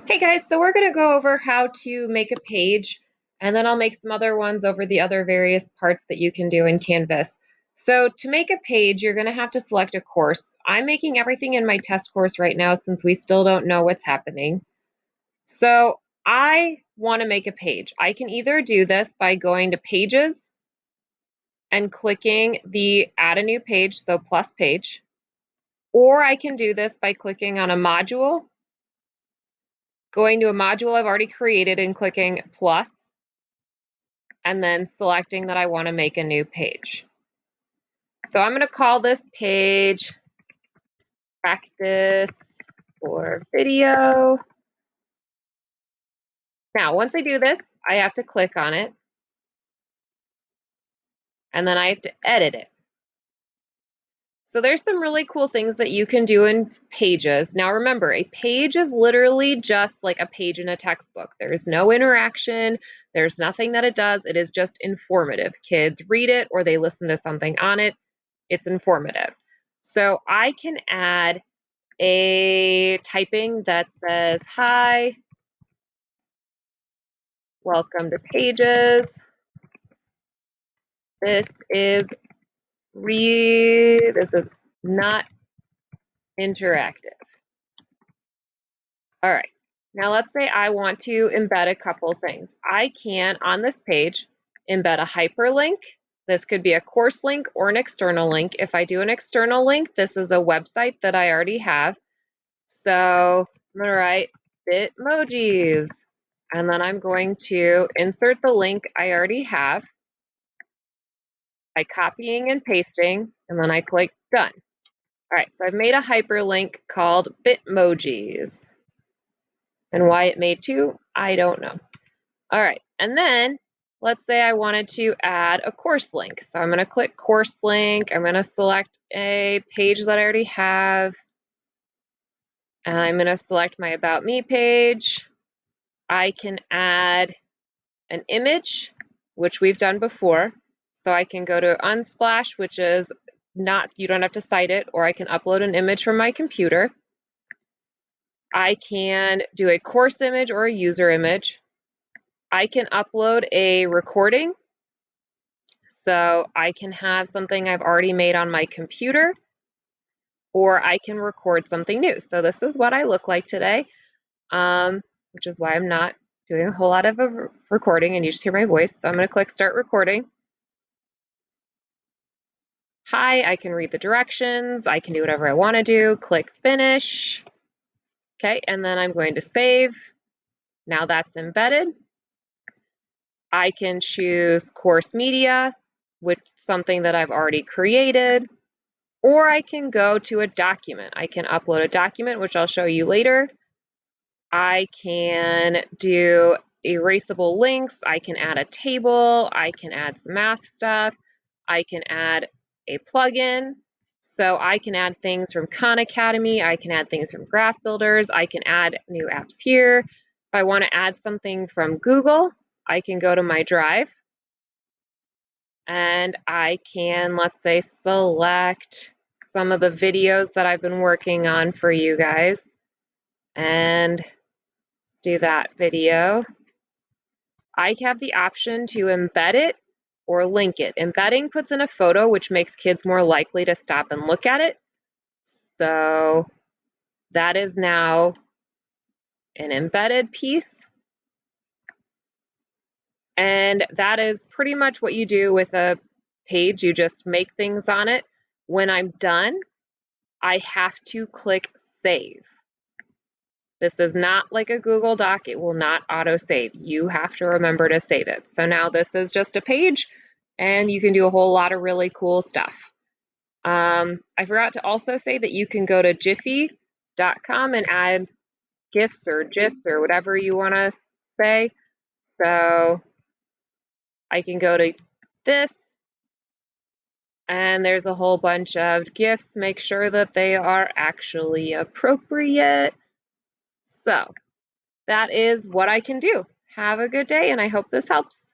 Hey guys, so we're going to go over how to make a page, and then I'll make some other ones over the other various parts that you can do in Canvas. So to make a page, you're going to have to select a course. I'm making everything in my test course right now since we still don't know what's happening. So I want to make a page. I can either do this by going to Pages and clicking the Add a New Page, so plus page, or I can do this by clicking on a module, going to a module I've already created and clicking plus, and then selecting that I want to make a new page. So I'm going to call this page Practice for Video. Now, once I do this, I have to click on it, and then I have to edit it. So there's some really cool things that you can do in Pages. Now remember, a page is literally just like a page in a textbook. There's no interaction. There's nothing that it does. It is just informative. Kids read it or they listen to something on it. It's informative. So I can add a typing that says, "Hi, welcome to Pages. This is not interactive." All right. Now let's say I want to embed a couple things. I can, on this page, embed a hyperlink. This could be a course link or an external link. If I do an external link, this is a website that I already have. So I'm going to write Bitmojis. And then I'm going to insert the link I already have by copying and pasting, and then I click Done. All right, so I've made a hyperlink called Bitmojis. And why it made two, I don't know. All right, and then let's say I wanted to add a course link. So I'm going to click Course Link. I'm going to select a page that I already have. And I'm going to select my About Me page. I can add an image, which we've done before. So I can go to Unsplash, which is not, you don't have to cite it, or I can upload an image from my computer. I can do a course image or a user image. I can upload a recording. So I can have something I've already made on my computer, or I can record something new. So this is what I look like today, which is why I'm not doing a whole lot of recording and you just hear my voice. So I'm going to click Start Recording. Hi, I can read the directions. I can do whatever I want to do. Click Finish. Okay, and then I'm going to save. Now that's embedded. I can choose Course Media, which is something that I've already created, or I can go to a document. I can upload a document, which I'll show you later. I can do erasable links. I can add a table. I can add some math stuff. I can add a plugin. So I can add things from Khan Academy. I can add things from Graph Builders. I can add new apps here. If I want to add something from Google, I can go to my Drive. And I can, let's say, select some of the videos that I've been working on for you guys. And let's do that video. I have the option to embed it or link it. Embedding puts in a photo, which makes kids more likely to stop and look at it. So that is now an embedded piece. And that is pretty much what you do with a page. You just make things on it. When I'm done, I have to click Save. This is not like a Google Doc. It will not auto-save. You have to remember to save it. So now this is just a page, and you can do a whole lot of really cool stuff. I forgot to also say that you can go to Giphy.com and add GIFs or GIFs or whatever you want to say. So I can go to this, and there's a whole bunch of GIFs. Make sure that they are actually appropriate. So that is what I can do. Have a good day, and I hope this helps.